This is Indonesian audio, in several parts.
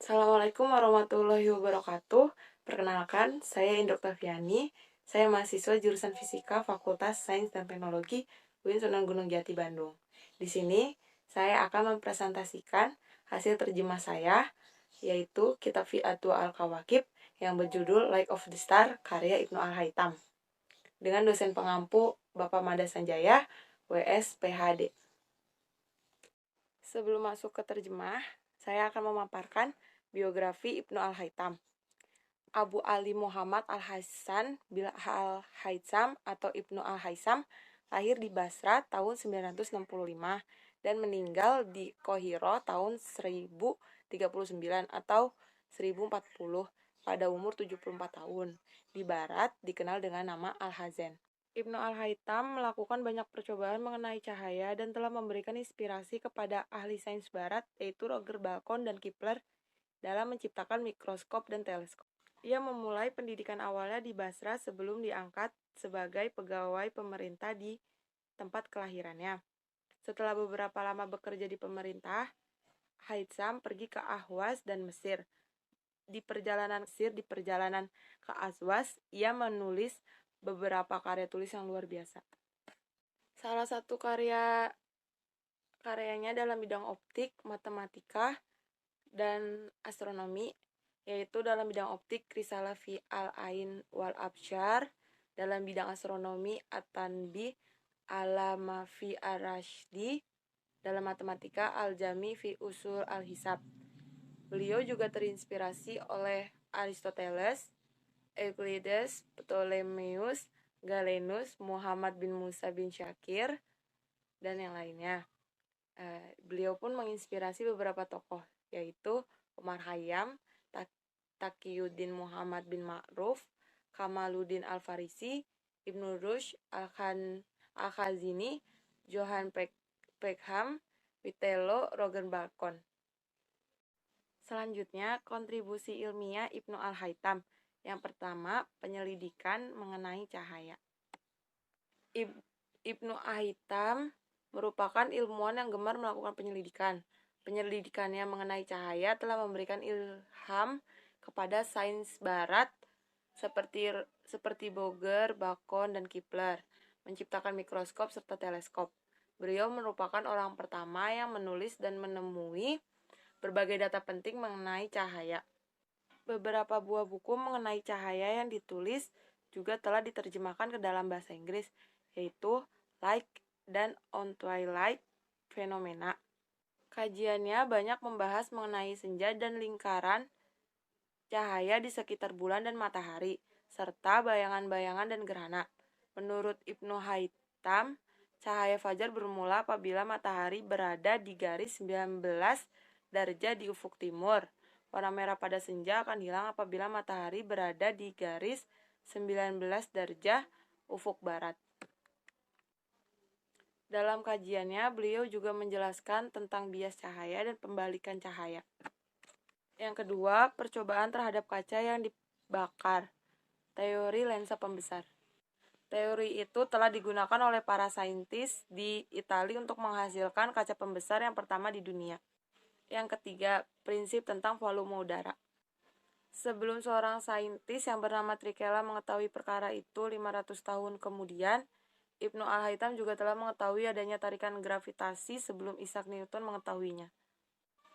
Assalamualaikum warahmatullahi wabarakatuh. Perkenalkan, saya Indro Oktaviani. Saya mahasiswa jurusan Fisika Fakultas Sains dan Teknologi UIN Sunan Gunung Jati, Bandung. Di sini, saya akan mempresentasikan hasil terjemah saya, yaitu Kitab Fi'atul Al-Kawakib yang berjudul Light of the Star, karya Ibnu Al-Haytham, dengan dosen pengampu Bapak Mada Sanjaya, WS PhD. Sebelum masuk ke terjemah, saya akan memaparkan biografi Ibnu Al-Haytham. Abu Ali Muhammad Al-Hasan bil Al-Haytham atau Ibnu Al-Haytham lahir di Basra tahun 965 dan meninggal di Qohiro tahun 1039 atau 1040 pada umur 74 tahun. Di barat dikenal dengan nama Al-Hazen. Ibnu Al-Haytham melakukan banyak percobaan mengenai cahaya dan telah memberikan inspirasi kepada ahli sains barat yaitu Roger Bacon dan Kepler dalam menciptakan mikroskop dan teleskop. Ia memulai pendidikan awalnya di Basra sebelum diangkat sebagai pegawai pemerintah di tempat kelahirannya. Setelah beberapa lama bekerja di pemerintah, Haytham pergi ke Ahwas dan Mesir. Di perjalanan ke Ahwas, ia menulis beberapa karya tulis yang luar biasa. Salah satu karyanya dalam bidang optik, matematika, dan astronomi, yaitu dalam bidang optik Risalah fi al-Ain wal Absyar, dalam bidang astronomi At-Tanbih ala ma fi ar-Rasydi, dalam matematika Al-Jami fi usul al-Hisab. Beliau juga terinspirasi oleh Aristoteles, Euclides, Ptolemeus, Galenus, Muhammad bin Musa bin Syakir, dan yang lainnya. Beliau pun menginspirasi beberapa tokoh, yaitu Umar Khayyam, Taqiyuddin Muhammad bin Ma'ruf, Kamaluddin Al-Farisi, Ibnu Rushd, Al-Khazini, Johann Peckham, Vitello, Roger Bacon. Selanjutnya, kontribusi ilmiah Ibnu Al-Haytham. Yang pertama, penyelidikan mengenai cahaya. Ibnu Al-Haytham merupakan ilmuwan yang gemar melakukan penyelidikan. Penyelidikannya mengenai cahaya telah memberikan ilham kepada sains barat seperti Boger, Bacon, dan Kepler, menciptakan mikroskop serta teleskop. Beliau merupakan orang pertama yang menulis dan menemui berbagai data penting mengenai cahaya. Beberapa buah buku mengenai cahaya yang ditulis juga telah diterjemahkan ke dalam bahasa Inggris, yaitu Light dan On Twilight Phenomena. Kajiannya banyak membahas mengenai senja dan lingkaran cahaya di sekitar bulan dan matahari, serta bayangan-bayangan dan gerhana. Menurut Ibnu Haytham, cahaya fajar bermula apabila matahari berada di garis 19 derajat di ufuk timur. Warna merah pada senja akan hilang apabila matahari berada di garis 19 derajat ufuk barat. Dalam kajiannya, beliau juga menjelaskan tentang bias cahaya dan pembalikan cahaya. Yang kedua, percobaan terhadap kaca yang dibakar. Teori lensa pembesar. Teori itu telah digunakan oleh para saintis di Italia untuk menghasilkan kaca pembesar yang pertama di dunia. Yang ketiga, prinsip tentang volume udara. Sebelum seorang saintis yang bernama Trikela mengetahui perkara itu 500 tahun kemudian, Ibnu Al-Haytham juga telah mengetahui adanya tarikan gravitasi sebelum Isaac Newton mengetahuinya.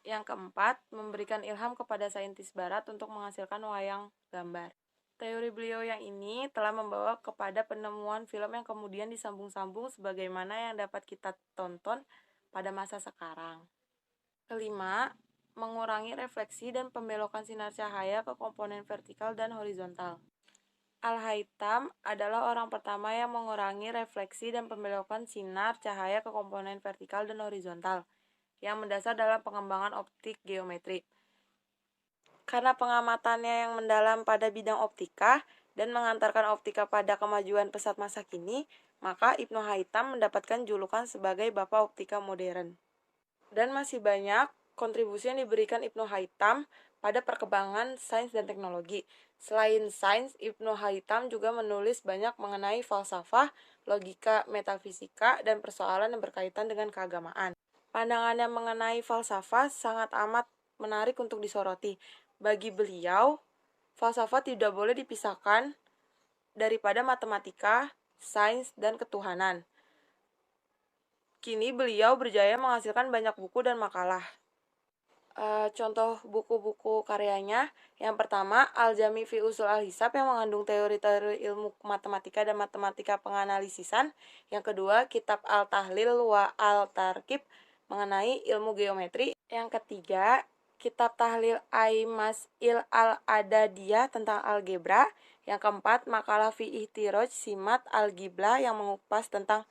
Yang keempat, memberikan ilham kepada saintis barat untuk menghasilkan wayang gambar. Teori beliau yang ini telah membawa kepada penemuan film yang kemudian disambung-sambung sebagaimana yang dapat kita tonton pada masa sekarang. Kelima, mengurangi refleksi dan pembelokan sinar cahaya ke komponen vertikal dan horizontal. Al-Haytham adalah orang pertama yang mengurangi refleksi dan pembelokan sinar cahaya ke komponen vertikal dan horizontal yang mendasar dalam pengembangan optik geometri. Karena pengamatannya yang mendalam pada bidang optika dan mengantarkan optika pada kemajuan pesat masa kini, maka Ibnu Haytham mendapatkan julukan sebagai Bapak Optika Modern. Dan masih banyak kontribusi yang diberikan Ibnu Haytham pada perkembangan sains dan teknologi. Selain sains, Ibnu Haytham juga menulis banyak mengenai falsafah, logika, metafisika, dan persoalan yang berkaitan dengan keagamaan. Pandangannya mengenai falsafah sangat amat menarik untuk disoroti. Bagi beliau, falsafah tidak boleh dipisahkan daripada matematika, sains, dan ketuhanan. Kini beliau berjaya menghasilkan banyak buku dan makalah. Contoh buku-buku karyanya, yang pertama Al-Jami fi Usul Al-Hisab yang mengandung teori-teori ilmu matematika dan matematika penganalisisan. Yang kedua Kitab Al-Tahlil wa Al-Tarkib mengenai ilmu geometri. Yang ketiga Kitab Tahlil Ai-Mas'il Al-Adadiyah tentang algebra. Yang keempat makalah fi Ihtiraj Simat Al-Qiblah yang mengupas tentang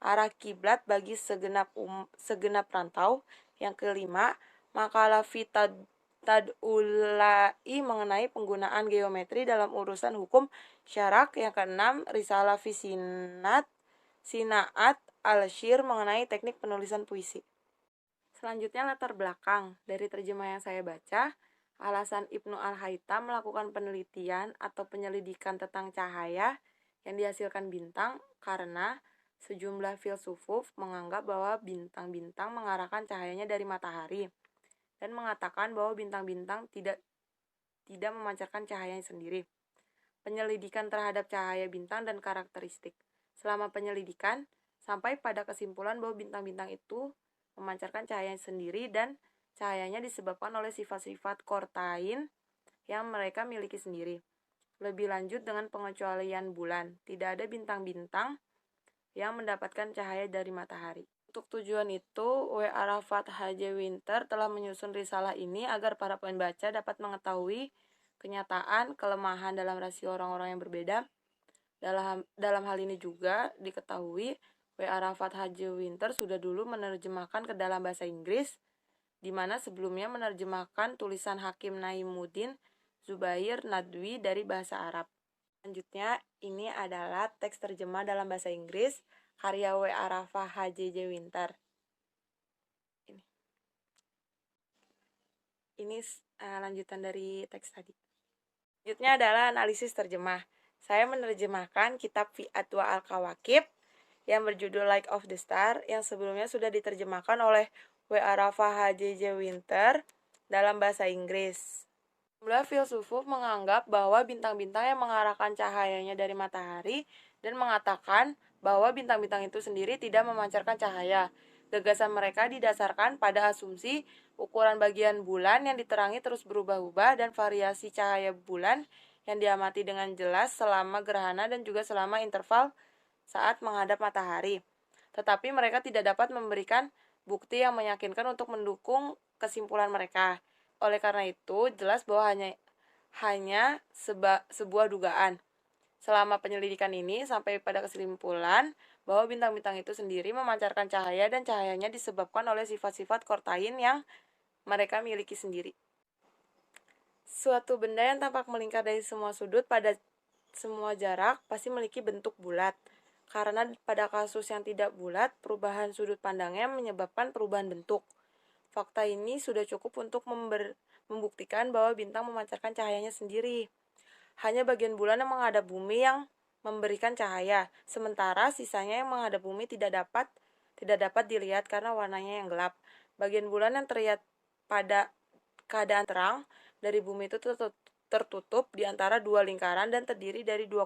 arah kiblat bagi segenap rantau. Yang kelima makalah fi Tad'ulai mengenai penggunaan geometri dalam urusan hukum syarak. Yang keenam risalah fi Sinaat al-Syir mengenai teknik penulisan puisi. Selanjutnya latar belakang. Dari terjemah yang saya baca, alasan Ibnu Al-Haytham melakukan penelitian atau penyelidikan tentang cahaya yang dihasilkan bintang karena sejumlah filsuf menganggap bahwa bintang-bintang mengarahkan cahayanya dari matahari dan mengatakan bahwa bintang-bintang tidak memancarkan cahayanya sendiri. Penyelidikan terhadap cahaya bintang dan karakteristik. Selama penyelidikan, sampai pada kesimpulan bahwa bintang-bintang itu memancarkan cahayanya sendiri dan cahayanya disebabkan oleh sifat-sifat kortain yang mereka miliki sendiri. Lebih lanjut dengan pengecualian bulan, tidak ada bintang-bintang yang mendapatkan cahaya dari matahari. Untuk tujuan itu, W. Arafat H.J. Winter telah menyusun risalah ini agar para pembaca dapat mengetahui kenyataan kelemahan dalam rasio orang-orang yang berbeda. Dalam hal ini juga diketahui W. Arafat H.J. Winter sudah dulu menerjemahkan ke dalam bahasa Inggris, di mana sebelumnya menerjemahkan tulisan Hakim Naimuddin Zubair Nadwi dari bahasa Arab. Selanjutnya, ini adalah teks terjemah dalam bahasa Inggris karya W. Arafat H.J. Winter. Ini lanjutan dari teks tadi. Selanjutnya adalah analisis terjemah. Saya menerjemahkan kitab Fi Atwa Al-Kawakib yang berjudul Light of the Star yang sebelumnya sudah diterjemahkan oleh W. Arafat H.J. Winter dalam bahasa Inggris. Jumlah filsuf menganggap bahwa bintang-bintang yang mengarahkan cahayanya dari matahari dan mengatakan bahwa bintang-bintang itu sendiri tidak memancarkan cahaya. Gagasan mereka didasarkan pada asumsi ukuran bagian bulan yang diterangi terus berubah-ubah dan variasi cahaya bulan yang diamati dengan jelas selama gerhana dan juga selama interval saat menghadap matahari. Tetapi mereka tidak dapat memberikan bukti yang meyakinkan untuk mendukung kesimpulan mereka. Oleh karena itu, jelas bahwa hanya sebuah dugaan. Selama penyelidikan ini sampai pada kesimpulan bahwa bintang-bintang itu sendiri memancarkan cahaya dan cahayanya disebabkan oleh sifat-sifat kortain yang mereka miliki sendiri. Suatu benda yang tampak melingkar dari semua sudut pada semua jarak pasti memiliki bentuk bulat. Karena pada kasus yang tidak bulat, perubahan sudut pandangnya menyebabkan perubahan bentuk. Fakta ini sudah cukup untuk membuktikan bahwa bintang memancarkan cahayanya sendiri. Hanya bagian bulan yang menghadap bumi yang memberikan cahaya, sementara sisanya yang menghadap bumi tidak dapat dilihat karena warnanya yang gelap. Bagian bulan yang terlihat pada keadaan terang dari bumi itu tertutup di antara dua lingkaran dan terdiri dari dua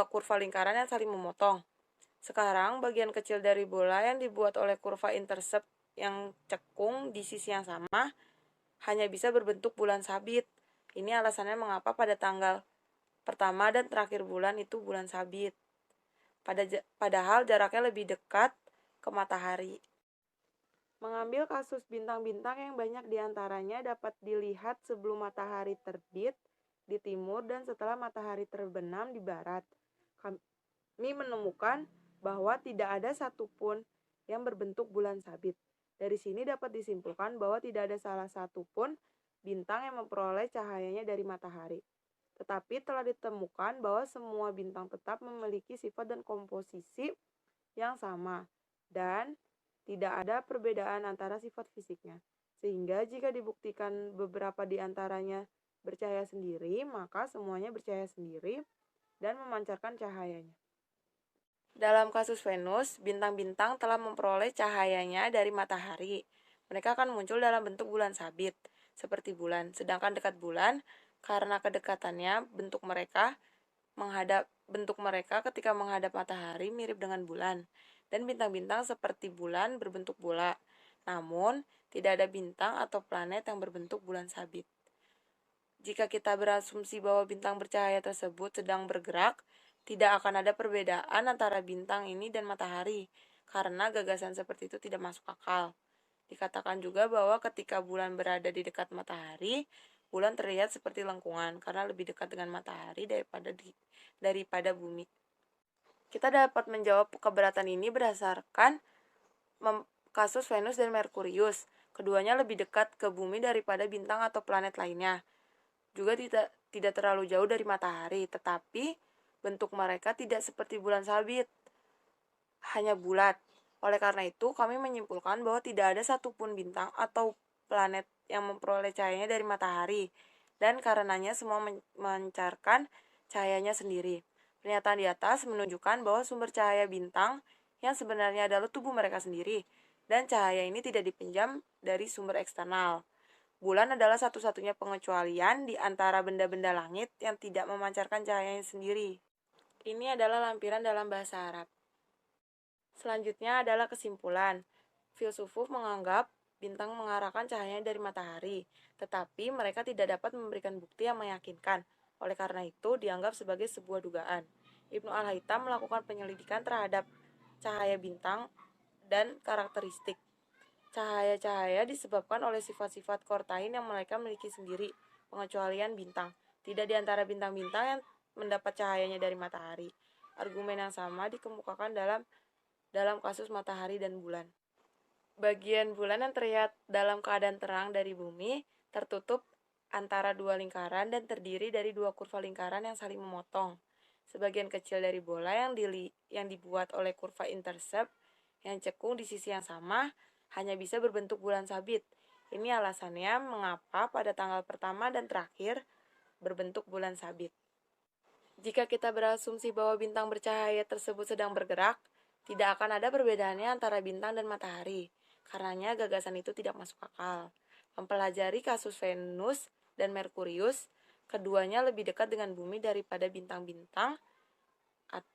kurva lingkaran yang saling memotong. Sekarang, bagian kecil dari bola yang dibuat oleh kurva intercept yang cekung di sisi yang sama hanya bisa berbentuk bulan sabit. Ini alasannya mengapa pada tanggal pertama dan terakhir bulan itu bulan sabit. Padahal jaraknya lebih dekat ke matahari. Mengambil kasus bintang-bintang yang banyak diantaranya dapat dilihat sebelum matahari terbit di timur dan setelah matahari terbenam di barat. Kami menemukan bahwa tidak ada satupun yang berbentuk bulan sabit. Dari sini dapat disimpulkan bahwa tidak ada salah satu pun bintang yang memperoleh cahayanya dari matahari. Tetapi telah ditemukan bahwa semua bintang tetap memiliki sifat dan komposisi yang sama dan tidak ada perbedaan antara sifat fisiknya. Sehingga jika dibuktikan beberapa di antaranya bercahaya sendiri, maka semuanya bercahaya sendiri dan memancarkan cahayanya. Dalam kasus Venus, bintang-bintang telah memperoleh cahayanya dari matahari. mereka akan muncul dalam bentuk bulan sabit, seperti bulan. Sedangkan dekat bulan, karena kedekatannya, bentuk mereka ketika menghadap matahari mirip dengan bulan, dan bintang-bintang seperti bulan berbentuk bola. Namun, tidak ada bintang atau planet yang berbentuk bulan sabit. Jika kita berasumsi bahwa bintang bercahaya tersebut sedang bergerak, tidak akan ada perbedaan antara bintang ini dan matahari, karena gagasan seperti itu tidak masuk akal. Dikatakan juga bahwa ketika bulan berada di dekat matahari, bulan terlihat seperti lengkungan karena lebih dekat dengan matahari daripada bumi. Kita dapat menjawab keberatan ini berdasarkan kasus Venus dan Merkurius. Keduanya lebih dekat ke bumi daripada bintang atau planet lainnya. Juga tidak terlalu jauh dari matahari, tetapi bentuk mereka tidak seperti bulan sabit, hanya bulat. Oleh karena itu, kami menyimpulkan bahwa tidak ada satupun bintang atau planet yang memperoleh cahayanya dari matahari, dan karenanya semua memancarkan cahayanya sendiri. Pernyataan di atas menunjukkan bahwa sumber cahaya bintang yang sebenarnya adalah tubuh mereka sendiri, dan cahaya ini tidak dipinjam dari sumber eksternal. Bulan adalah satu-satunya pengecualian di antara benda-benda langit yang tidak memancarkan cahayanya sendiri. Ini adalah lampiran dalam bahasa Arab. Selanjutnya adalah kesimpulan. Filsuf menganggap bintang mengarahkan cahayanya dari matahari, tetapi mereka tidak dapat memberikan bukti yang meyakinkan. Oleh karena itu, dianggap sebagai sebuah dugaan. Ibnu Al-Haytham melakukan penyelidikan terhadap cahaya bintang dan karakteristik. Cahaya-cahaya disebabkan oleh sifat-sifat kortain yang mereka miliki sendiri, pengecualian bintang. Tidak di antara bintang-bintang yang mendapat cahayanya dari matahari. Argumen yang sama dikemukakan dalam kasus matahari dan bulan. Bagian bulan yang terlihat dalam keadaan terang dari bumi tertutup antara dua lingkaran dan terdiri dari dua kurva lingkaran yang saling memotong. Sebagian kecil dari bola yang dibuat oleh kurva intercept yang cekung di sisi yang sama hanya bisa berbentuk bulan sabit. Ini alasannya mengapa pada tanggal pertama dan terakhir berbentuk bulan sabit. Jika kita berasumsi bahwa bintang bercahaya tersebut sedang bergerak, tidak akan ada perbedaannya antara bintang dan matahari. Karenanya gagasan itu tidak masuk akal. Mempelajari kasus Venus dan Merkurius, keduanya lebih dekat dengan bumi daripada bintang-bintang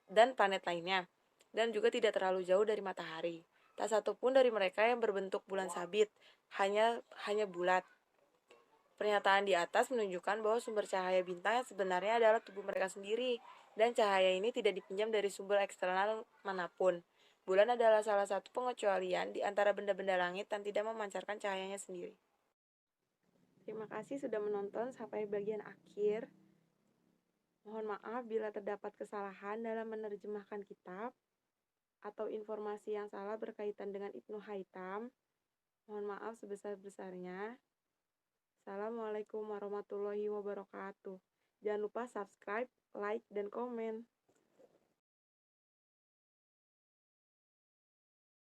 dan planet lainnya, dan juga tidak terlalu jauh dari matahari. Tak satu pun dari mereka yang berbentuk bulan sabit, hanya bulat. Pernyataan di atas menunjukkan bahwa sumber cahaya bintang yang sebenarnya adalah tubuh mereka sendiri, dan cahaya ini tidak dipinjam dari sumber eksternal manapun. Bulan adalah salah satu pengecualian di antara benda-benda langit yang tidak memancarkan cahayanya sendiri. Terima kasih sudah menonton sampai bagian akhir. Mohon maaf bila terdapat kesalahan dalam menerjemahkan kitab atau informasi yang salah berkaitan dengan Ibnu Haytham. Mohon maaf sebesar-besarnya. Assalamualaikum warahmatullahi wabarakatuh. Jangan lupa subscribe, like, dan komen.